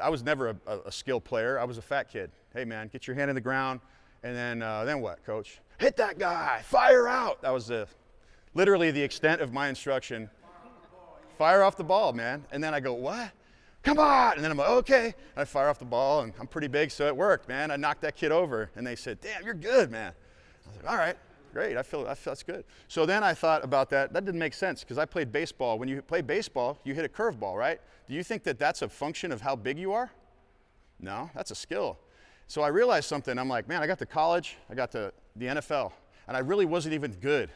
I was never a skilled player. I was a fat kid. Hey man, get your hand in the ground, and then what, coach? Hit that guy, fire out. That was literally the extent of my instruction. Fire off the ball, man. And then I go, what? Come on. And then I'm like, okay. And I fire off the ball, and I'm pretty big, so it worked, man. I knocked that kid over, and they said, damn, you're good, man. I was like, all right. Great, I feel that's good. So then I thought about that. That didn't make sense because I played baseball. When you play baseball, you hit a curveball, right? Do you think that that's a function of how big you are? No, that's a skill. So I realized something. I'm like, man, I got to college, I got to the NFL, and I really wasn't even good.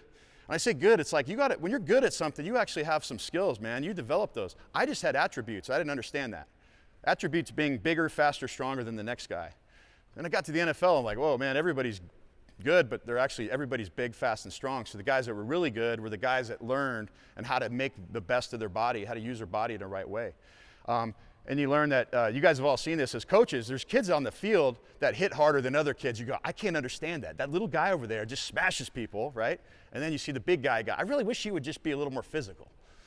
When I say good, it's like when you're good at something, you actually have some skills, man. You develop those. I just had attributes. I didn't understand that. Attributes being bigger, faster, stronger than the next guy. Then I got to the NFL, I'm like, whoa, man, everybody's good, but everybody's big, fast, and strong. So the guys that were really good were the guys that learned and how to make the best of their body, how to use their body in the right way. And you learn that, you guys have all seen this as coaches, there's kids on the field that hit harder than other kids. You go, I can't understand that. That little guy over there just smashes people, right? And then you see the big guy, I really wish he would just be a little more physical.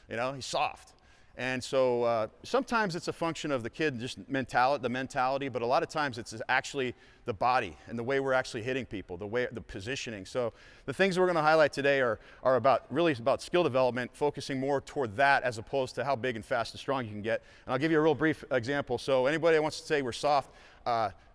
You know, he's soft. And so sometimes it's a function of the kid, just the mentality, but a lot of times it's actually the body and the way we're actually hitting people, the positioning. So the things we're going to highlight today are really about skill development, focusing more toward that as opposed to how big and fast and strong you can get. And I'll give you a real brief example. So anybody that wants to say we're soft,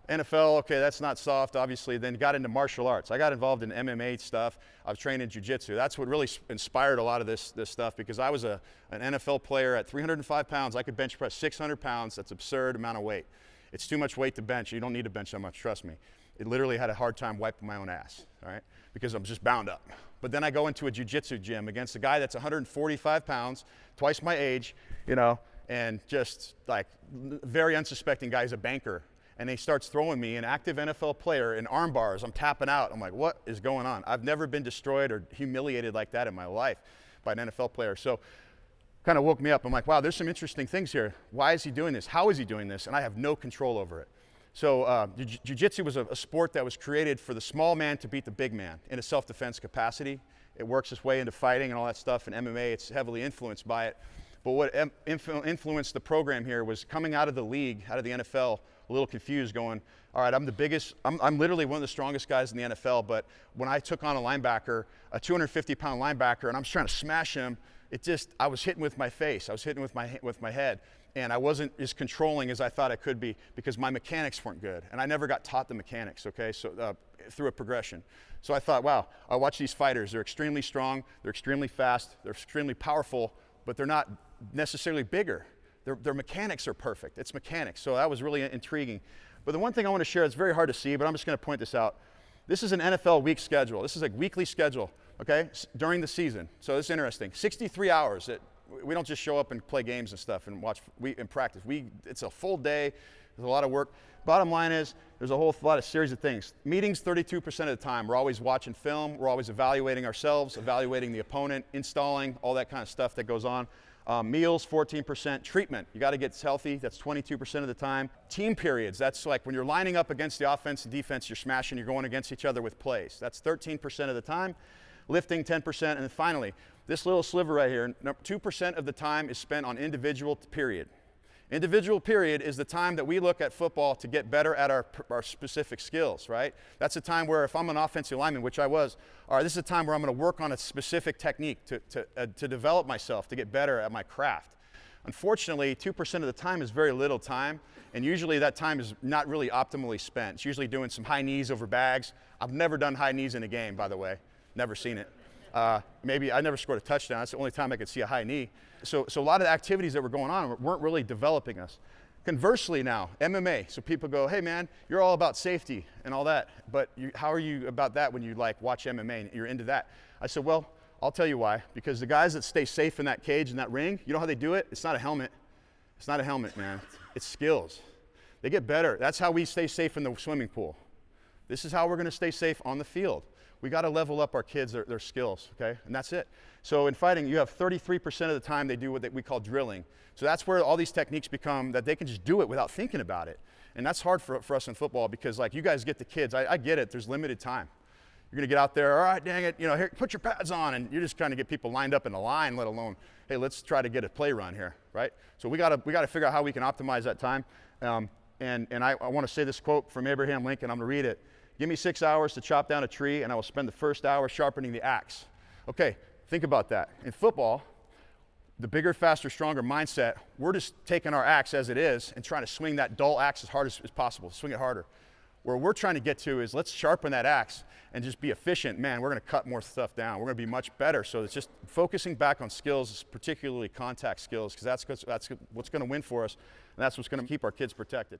NFL, okay, that's not soft, obviously, then got into martial arts. I got involved in MMA stuff. I was trained in jiu-jitsu. That's what really inspired a lot of this stuff because I was an NFL player at 305 pounds. I could bench press 600 pounds. That's an absurd amount of weight. It's too much weight to bench. You don't need to bench that much, trust me. It literally had a hard time wiping my own ass, all right, because I'm just bound up. But then I go into a jiu-jitsu gym against a guy that's 145 pounds, twice my age, you know, and just like very unsuspecting guy. He's a banker. And he starts throwing me, an active NFL player, in arm bars. I'm tapping out. I'm like, what is going on? I've never been destroyed or humiliated like that in my life by an NFL player. So kind of woke me up. I'm like, wow, there's some interesting things here. Why is he doing this? How is he doing this? And I have no control over it. So jiu-jitsu was a sport that was created for the small man to beat the big man in a self-defense capacity. It works its way into fighting and all that stuff. And MMA, it's heavily influenced by it. But what influenced the program here was coming out of the league, out of the NFL, a little confused, going, all right, I'm the biggest, I'm literally one of the strongest guys in the NFL, but when I took on a linebacker, a 250-pound linebacker, and I'm trying to smash him, I was hitting with my face, I was hitting with my head, and I wasn't as controlling as I thought I could be because my mechanics weren't good, and I never got taught the mechanics, okay, so through a progression. So I thought, wow, I watch these fighters, they're extremely strong, they're extremely fast, they're extremely powerful, but they're not necessarily bigger. Their mechanics are perfect. It's mechanics. So that was really intriguing. But the one thing I want to share, it's very hard to see, but I'm just going to point this out. This is an NFL week schedule. This is a weekly schedule, okay, during the season. So it's interesting. 63 hours. We don't just show up and play games and stuff and watch and practice. It's a full day. There's a lot of work. Bottom line is there's a whole lot of series of things. Meetings 32% of the time. We're always watching film. We're always evaluating ourselves, evaluating the opponent, installing, all that kind of stuff that goes on. Meals, 14%. Treatment, you got to get healthy. That's 22% of the time. Team periods, that's like when you're lining up against the offense and defense, you're smashing, you're going against each other with plays. That's 13% of the time. Lifting, 10%. And then finally, this little sliver right here, 2% of the time is spent on individual period. Individual period is the time that we look at football to get better at our specific skills, right? That's a time where if I'm an offensive lineman, which I was, all right, this is a time where I'm going to work on a specific technique to develop myself, to get better at my craft. Unfortunately, 2% of the time is very little time, and usually that time is not really optimally spent. It's usually doing some high knees over bags. I've never done high knees in a game, by the way. Never seen it. Maybe I never scored a touchdown. That's the only time I could see a high knee. So a lot of the activities that were going on weren't really developing us. Conversely now, MMA. So people go, hey man, you're all about safety and all that, but how are you about that when you like watch MMA and you're into that? I said, well, I'll tell you why. Because the guys that stay safe in that cage, in that ring, you know how they do it? It's not a helmet. It's not a helmet, man. It's skills. They get better. That's how we stay safe in the swimming pool. This is how we're going to stay safe on the field. We got to level up our kids, their skills, okay? And that's it. So in fighting, you have 33% of the time they do what we call drilling. So that's where all these techniques become that they can just do it without thinking about it. And that's hard for us in football because like you guys get the kids. I get it. There's limited time. You're gonna get out there, all right, dang it, you know, here, put your pads on, and you're just trying to get people lined up in a line, let alone, hey, let's try to get a play run here, right? So we gotta figure out how we can optimize that time. And I want to say this quote from Abraham Lincoln. I'm gonna read it. Give me 6 hours to chop down a tree, and I will spend the first hour sharpening the axe. Okay, think about that. In football, the bigger, faster, stronger mindset, we're just taking our axe as it is and trying to swing that dull axe as hard as possible, swing it harder. Where we're trying to get to is let's sharpen that axe and just be efficient. Man, we're gonna cut more stuff down. We're gonna be much better. So it's just focusing back on skills, particularly contact skills, because that's what's gonna win for us, and that's what's gonna keep our kids protected.